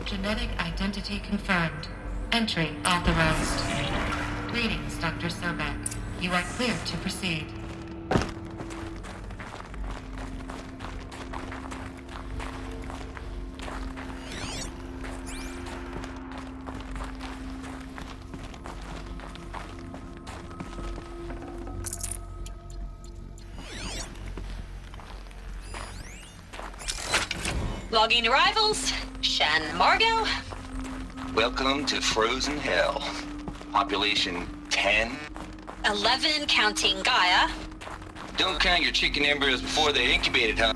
Genetic identity confirmed. Entry authorized. Greetings, Dr. Sobek. You are clear to proceed. Logging arrivals. Shen Margot. Welcome to Frozen Hell. Population 10. 11 counting Gaia. Don't count your chicken embryos before they incubated, hon.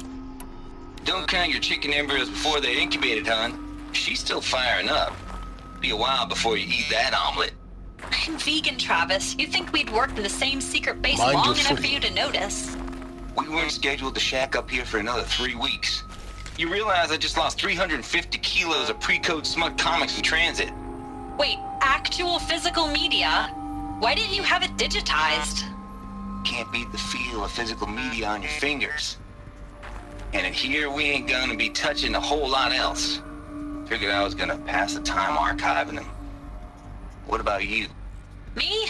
Don't count your chicken embryos before they incubated, hon. She's still firing up. Be a while before you eat that omelet. I'm vegan, Travis. You'd think we'd worked in the same secret base Mind long your enough for footing. you to notice. We weren't scheduled to shack up here for another 3 weeks. You realize I just lost 350 kilos of pre-code smug comics in transit. Wait, actual physical media? Why didn't you have it digitized? Can't beat the feel of physical media on your fingers. And in here, we ain't gonna be touching a whole lot else. Figured I was gonna pass the time archiving them. What about you? Me?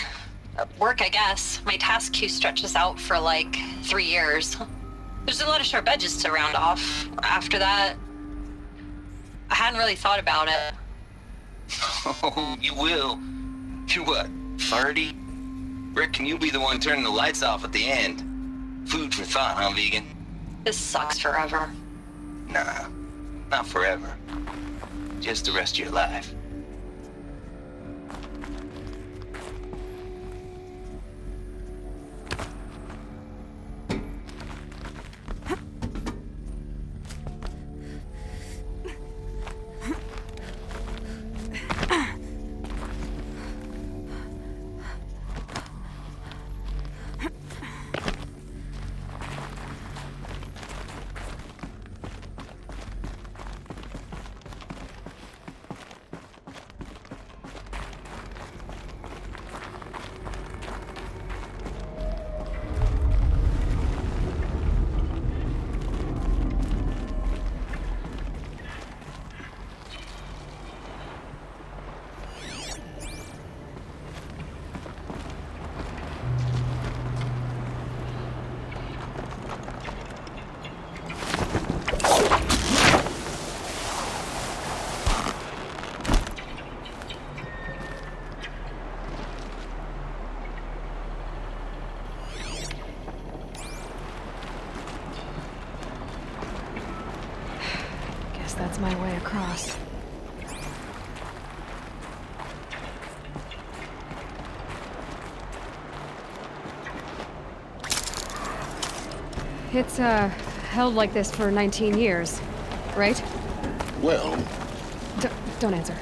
Work, I guess. My task queue stretches out for like 3 years. There's a lot of sharp edges to round off. After that, I hadn't really thought about it. Oh, you will. You're what, 30? Reckon you'll be the one turning the lights off at the end. Food for thought, huh, vegan? This sucks forever. Nah, not forever. Just the rest of your life. That's my way across. It's, held like this for 19 years, right? Well, Don't answer.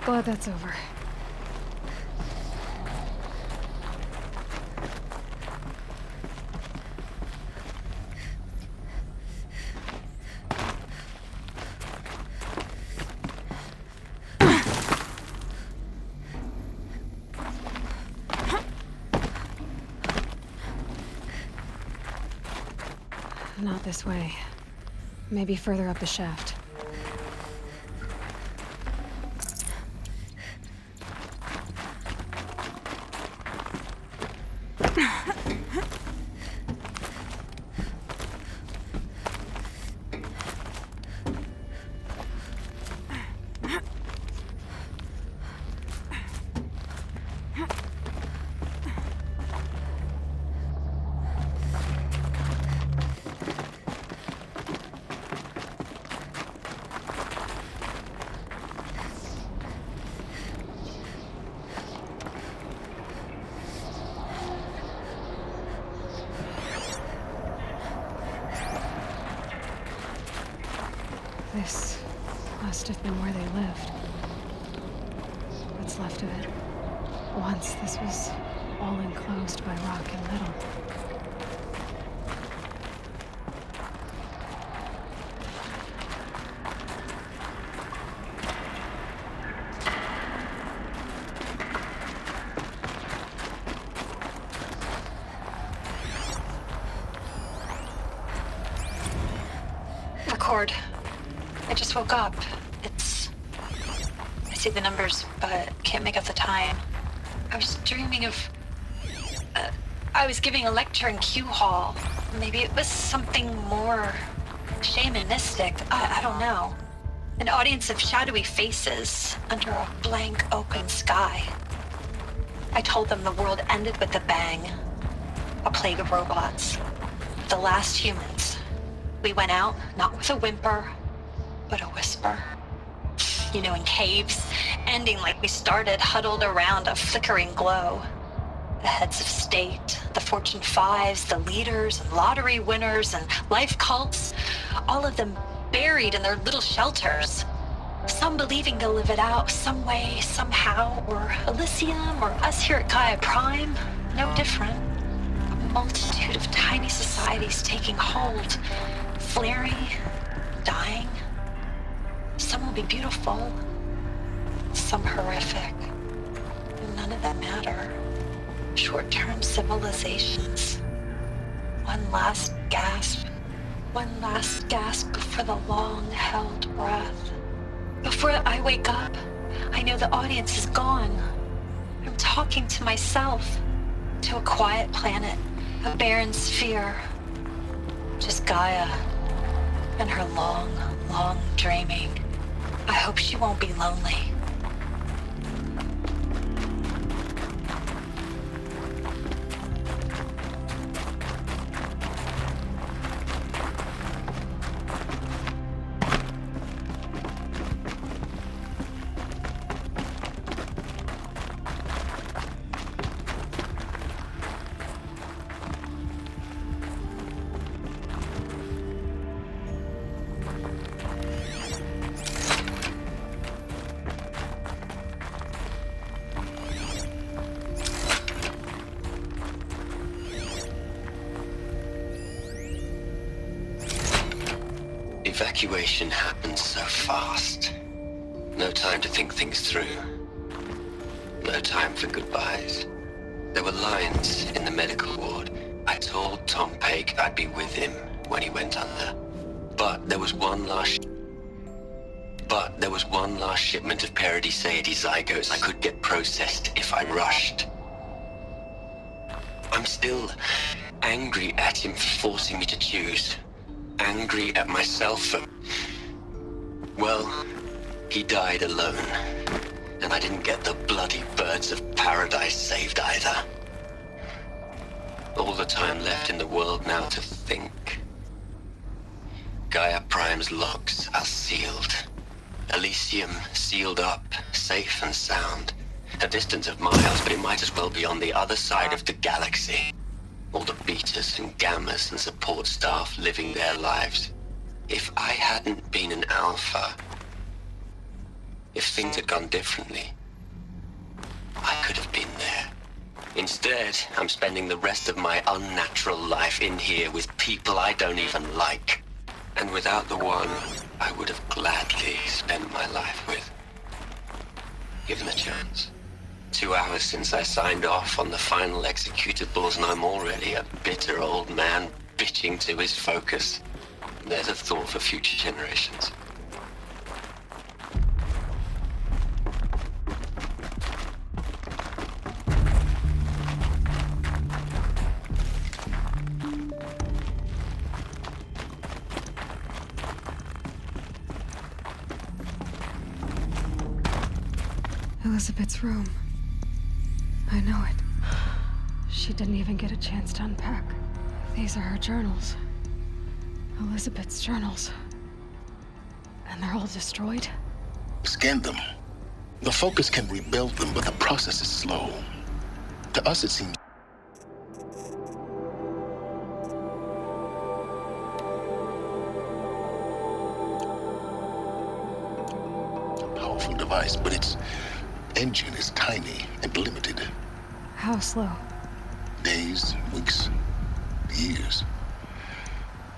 Glad that's over. Not this way. Maybe further up the shaft. This must have been where they lived. What's left of it. Once this was all enclosed by rock and metal. cord. I just woke up. I see the numbers, but can't make out the time. I was dreaming of... I was giving a lecture in Q Hall. Maybe it was something more shamanistic. I don't know. An audience of shadowy faces under a blank open sky. I told them the world ended with a bang. A plague of robots. The last humans. We went out, not with a whimper, but a whisper. You know, in caves, ending like we started, huddled around a flickering glow. The heads of state, the Fortune 5s, the leaders and lottery winners and life cults, all of them buried in their little shelters. Some believing they'll live it out some way, somehow, or Elysium, or us here at Gaia Prime, no different. A multitude of tiny societies taking hold, flaring, dying. Some will be beautiful, some horrific, and none of them matter. Short-term civilizations. One last gasp for the long-held breath. Before I wake up, I know the audience is gone. I'm talking to myself, to a quiet planet, a barren sphere. Just Gaia and her long, long dreaming. I hope she won't be lonely. Evacuation happened so fast. No time to think things through. No time for goodbyes. There were lines in the medical ward. I told Tom Paik I'd be with him when he went under. But there was one last shipment of Paradiseidae zygotes I could get processed if I rushed. I'm still angry at him for forcing me to choose. Angry at myself for... Well, he died alone. And I didn't get the bloody birds of paradise saved either. All the time left in the world now to think. Gaia Prime's locks are sealed. Elysium sealed up, safe and sound. A distance of miles, but it might as well be on the other side of the galaxy. All the betas and gammas and support staff living their lives. If I hadn't been an alpha, if things had gone differently, I could have been there. Instead, I'm spending the rest of my unnatural life in here with people I don't even like. And without the one I would have gladly spent my life with. Given the chance. 2 hours since I signed off on the final executables, and I'm already a bitter old man bitching to his focus. There's a thought for future generations. Elizabeth's room. I know it. She didn't even get a chance to unpack. These are her journals. Elizabeth's journals. And they're all destroyed? Scan them. The Focus can rebuild them, but the process is slow. To us, it seems... a powerful device, but its engine is tiny and limited. How slow? Days, weeks, years.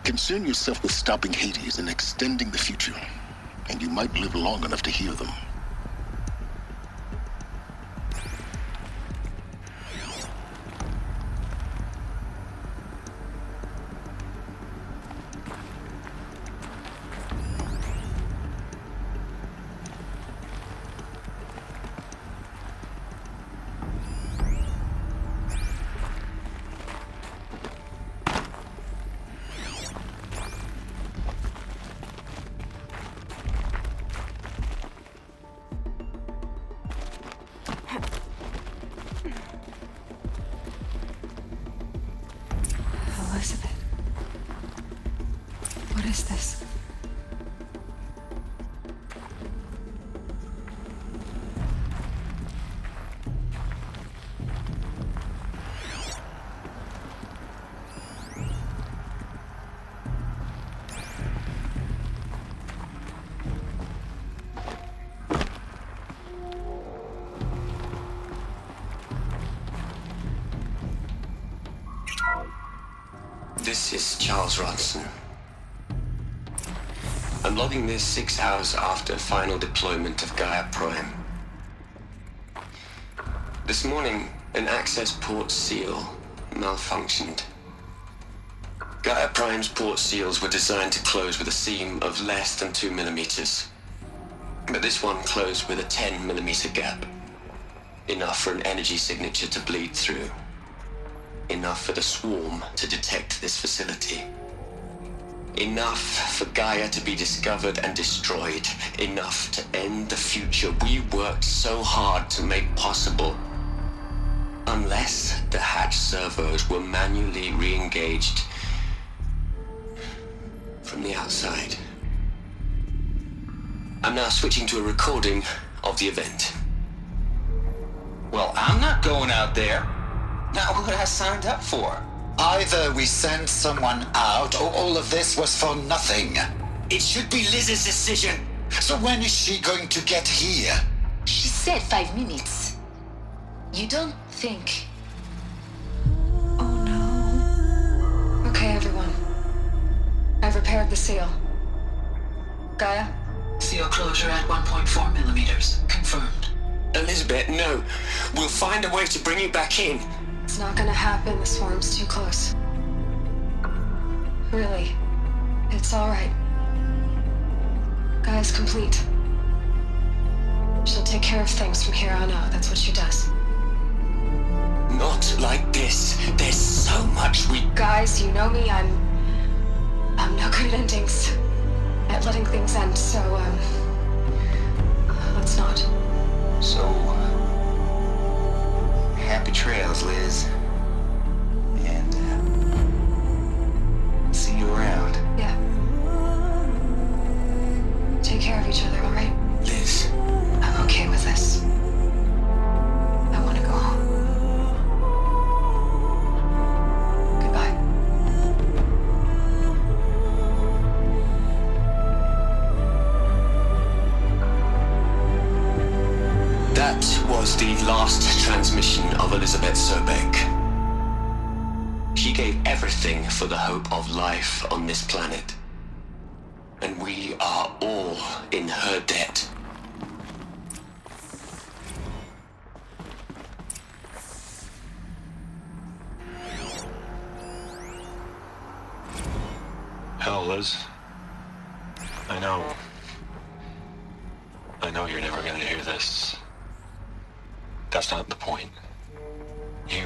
Concern yourself with stopping Hades and extending the future, and you might live long enough to hear them. is this? This is Charles Ronson. I'm logging this 6 hours after final deployment of Gaia Prime. This morning, an access port seal malfunctioned. Gaia Prime's port seals were designed to close with a seam of less than 2 millimeters. But this one closed with a 10 millimeter gap. Enough for an energy signature to bleed through. Enough for the swarm to detect this facility. Enough for Gaia to be discovered and destroyed. Enough to end the future we worked so hard to make possible. Unless the hatch servos were manually re-engaged from the outside. I'm now switching to a recording of the event. Well, I'm not going out there. Not what I signed up for. Either we send someone out, or all of this was for nothing. It should be Liz's decision. So when is she going to get here? She said 5 minutes. You don't think... Oh no. Okay, everyone. I've repaired the seal. Gaia? Seal closure at 1.4 millimeters. Confirmed. Elizabeth, no. We'll find a way to bring you back in. It's not gonna happen. The swarm's too close. Really. It's alright. Gaia's complete. She'll take care of things from here on out. That's what she does. Not like this. There's so much we... Guys, you know me. I'm no good at endings. At letting things end, so, let's not. So, happy trails, Liz. And, see you around. Yeah. Take care of each other, alright? Liz. I'm okay with this. I want to go home. Goodbye. That was the last transmission of Elizabeth Sobek. She gave everything for the hope of life on this planet. And we are all in her debt. Hell, Liz. I know you're never gonna hear this. That's not the point. You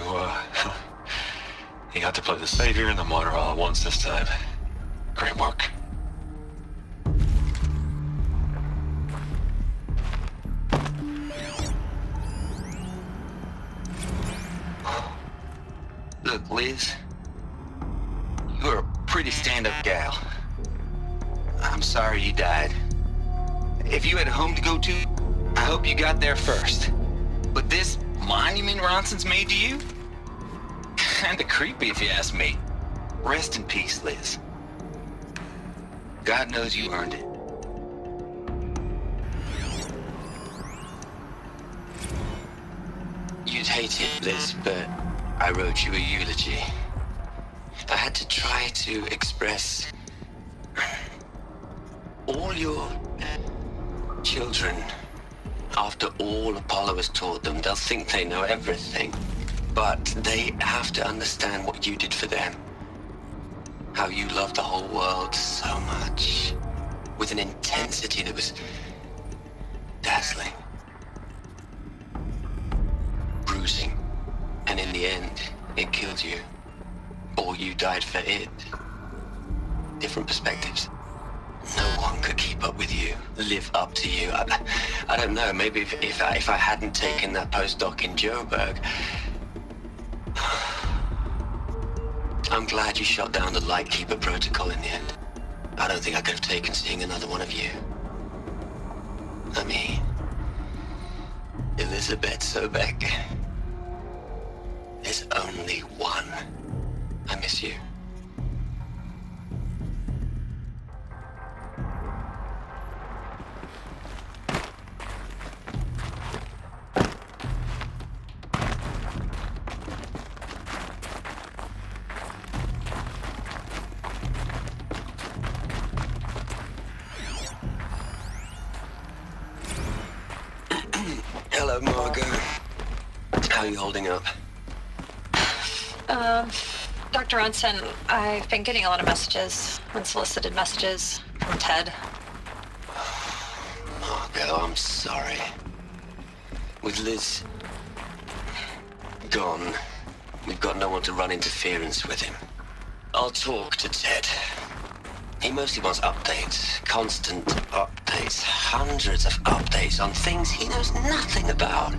got to play the savior and the martyr all at once this time. Great work. Look, Liz. You're a pretty stand-up gal. I'm sorry you died. If you had a home to go to, I hope you got there first. But this monument Ronson's made to you? Kinda creepy if you ask me. Rest in peace, Liz. God knows you earned it. You'd hate it, Liz, but I wrote you a eulogy. I had to try to express all your children. After all Apollo has taught them, they'll think they know everything. But they have to understand what you did for them. How you loved the whole world so much. With an intensity that was dazzling. Bruising. And in the end, it killed you. Or you died for it. Different perspectives. No one could keep up with you, live up to you. I don't know, maybe if I hadn't taken that postdoc in Joburg. I'm glad you shot down the Lightkeeper protocol in the end. I don't think I could have taken seeing another one of you. I mean, Elizabeth Sobek. There's only one. I miss you. Hello, Margot. How are you holding up? Dr. Unson, I've been getting a lot of messages, unsolicited messages from Ted. Margot, I'm sorry. With Liz gone, we've got no one to run interference with him. I'll talk to Ted. He mostly wants updates, constant updates, hundreds of updates on things he knows nothing about.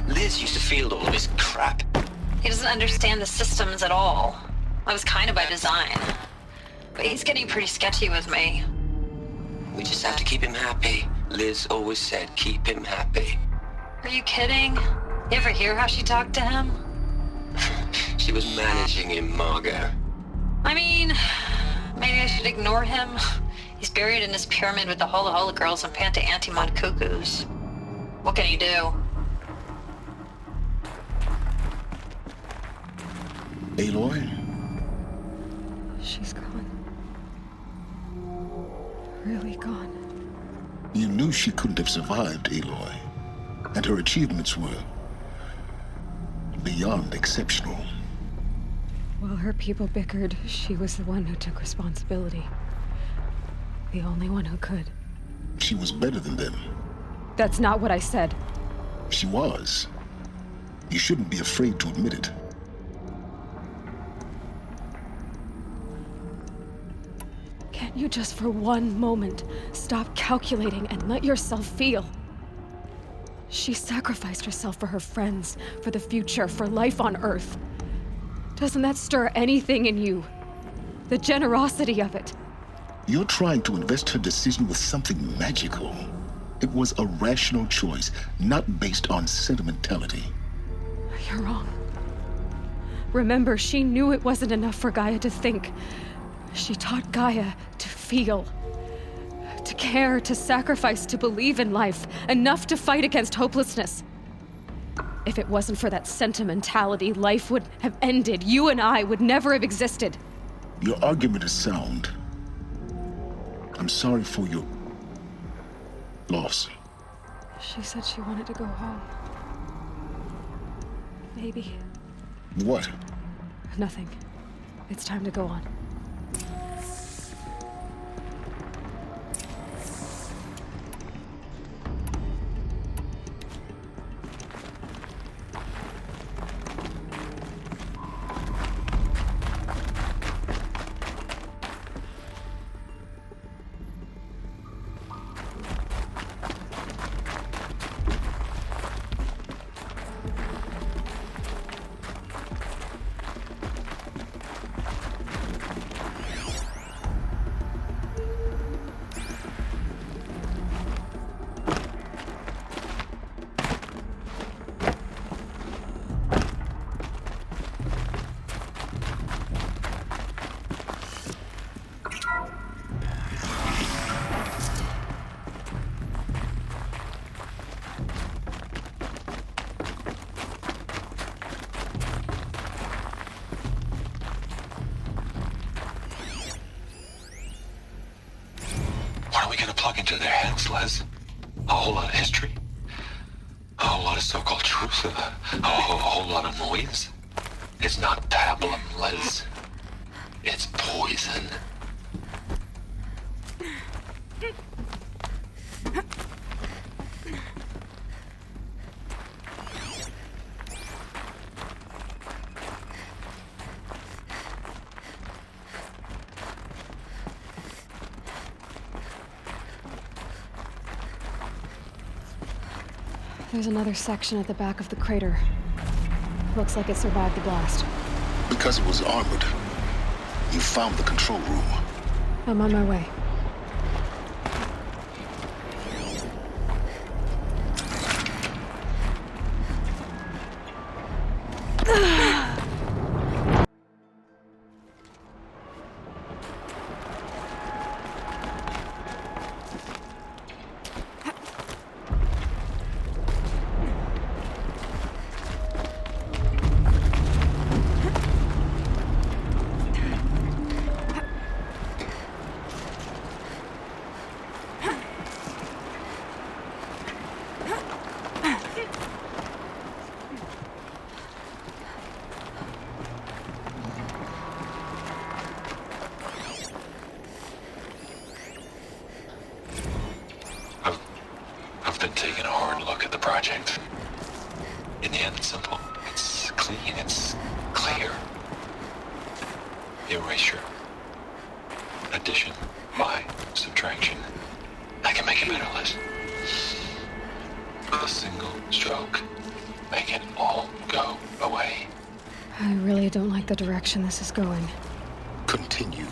Liz used to field all of his crap. He doesn't understand the systems at all. That was kind of by design. But he's getting pretty sketchy with me. We just have to keep him happy. Liz always said, keep him happy. Are you kidding? You ever hear how she talked to him? She was managing him, Margot. I mean, maybe I should ignore him. He's buried in his pyramid with the Hola Hola girls and Panta Antimon cuckoos. What can he do? Aloy? She's gone. Really gone. You knew she couldn't have survived, Aloy. And her achievements were beyond exceptional. While her people bickered, she was the one who took responsibility. The only one who could. She was better than them. That's not what I said. She was. You shouldn't be afraid to admit it. Can't you just for one moment stop calculating and let yourself feel? She sacrificed herself for her friends, for the future, for life on Earth. Doesn't that stir anything in you? The generosity of it. You're trying to invest her decision with something magical. It was a rational choice, not based on sentimentality. You're wrong. Remember, she knew it wasn't enough for Gaia to think. She taught Gaia to feel. To care, to sacrifice, to believe in life. Enough to fight against hopelessness. If it wasn't for that sentimentality, life would have ended. You and I would never have existed. Your argument is sound. I'm sorry for your loss. She said she wanted to go home. Maybe. What? Nothing. It's time to go on. Plug into their heads, Les. A whole lot of history. A whole lot of so-called truth. A whole lot of noise. It's not pablum, Les. It's poison. There's another section at the back of the crater. Looks like it survived the blast. Because it was armored. You found the control room. I'm on my way. been taking a hard look at the project. In the end, it's simple. It's clean. It's clear. Erasure. Addition. By. Subtraction. I can make a better list. With a single stroke. Make it all go away. I really don't like the direction this is going. Continue.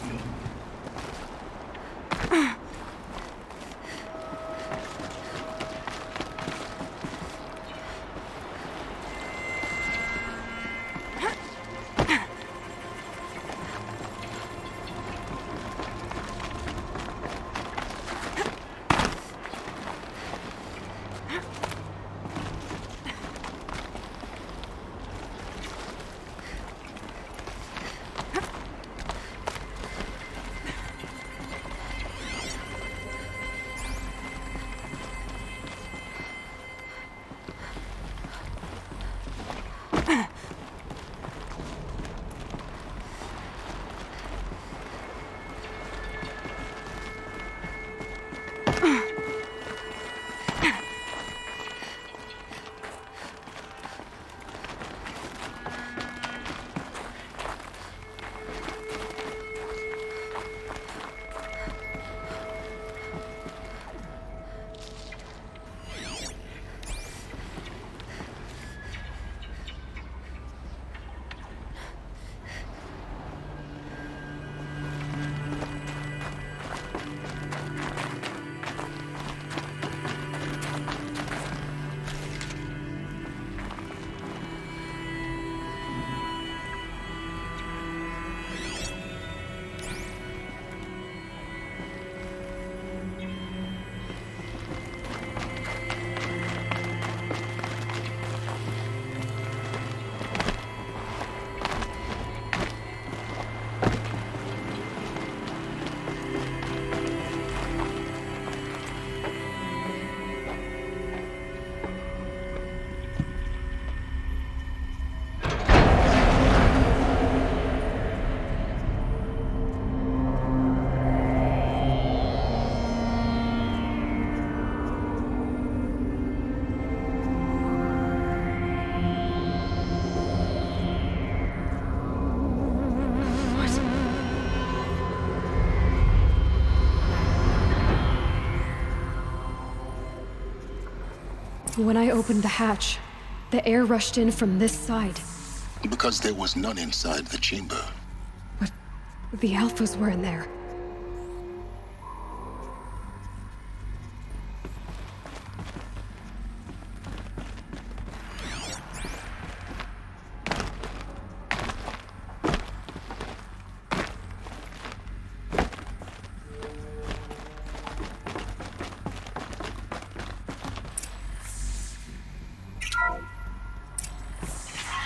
When I opened the hatch, the air rushed in from this side. Because there was none inside the chamber. But the Alphas were in there.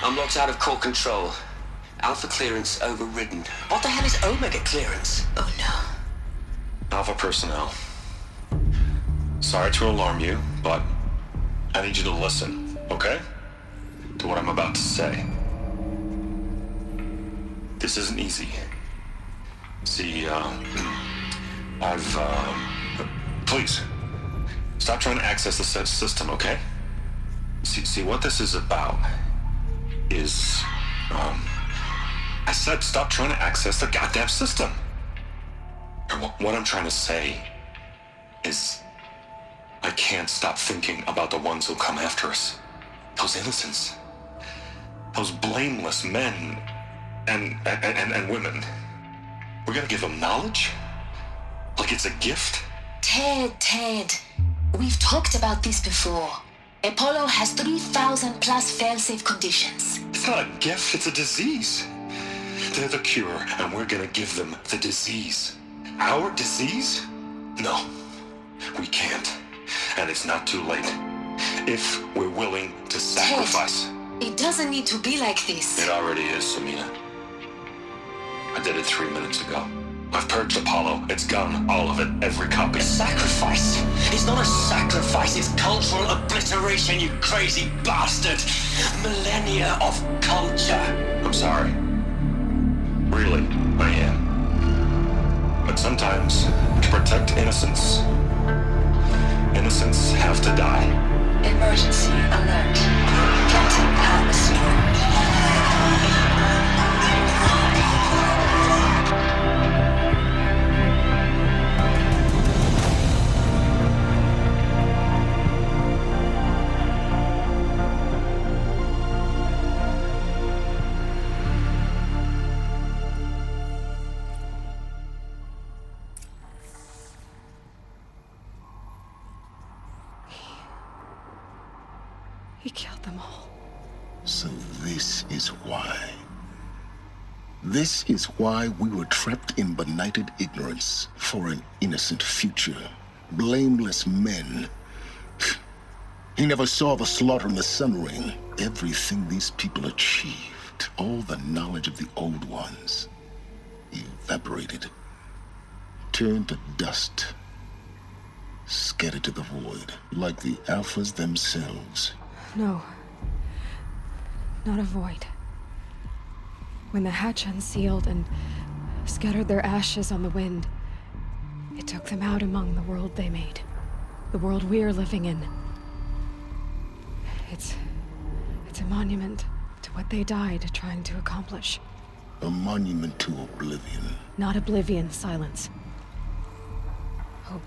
I'm locked out of core control. Alpha clearance overridden. What the hell is Omega clearance? Oh no. Alpha personnel. Sorry to alarm you, but I need you to listen, okay? To what I'm about to say. This isn't easy. See, please, stop trying to access the said system, okay? See, what this is about is, I said stop trying to access the goddamn system. And what I'm trying to say is I can't stop thinking about the ones who'll come after us. Those innocents. Those blameless men and women. We're gonna give them knowledge? Like it's a gift? Ted. We've talked about this before. Apollo has 3,000 plus fail-safe conditions. It's not a gift, it's a disease. They're the cure, and we're gonna give them the disease. Our disease? No, we can't. And it's not too late. If we're willing to sacrifice. Ted, it doesn't need to be like this. It already is, Samina. I did it 3 minutes ago. I've purged Apollo. It's gone. All of it. Every copy. A sacrifice? It's not a sacrifice. It's cultural obliteration, you crazy bastard. Millennia of culture. I'm sorry. Really, I am. But sometimes, to protect innocence innocents have to die? Emergency alert. Planting atmosphere. He killed them all. So this is why. This is why we were trapped in benighted ignorance for an innocent future. Blameless men. He never saw the slaughter in the sun ring. Everything these people achieved, all the knowledge of the old ones, evaporated, turned to dust, scattered to the void, like the Alphas themselves. No. Not a void. When the hatch unsealed and scattered their ashes on the wind, it took them out among the world they made. The world we're living in. It's a monument to what they died trying to accomplish. A monument to oblivion. Not oblivion, silence. Hope.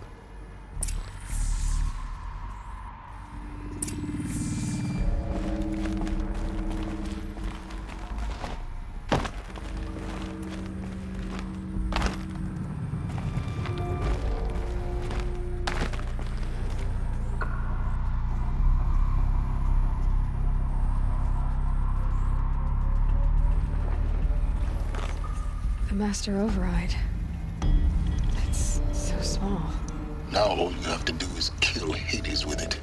The Master Override. It's so small. Now all you have to do is kill Hades with it.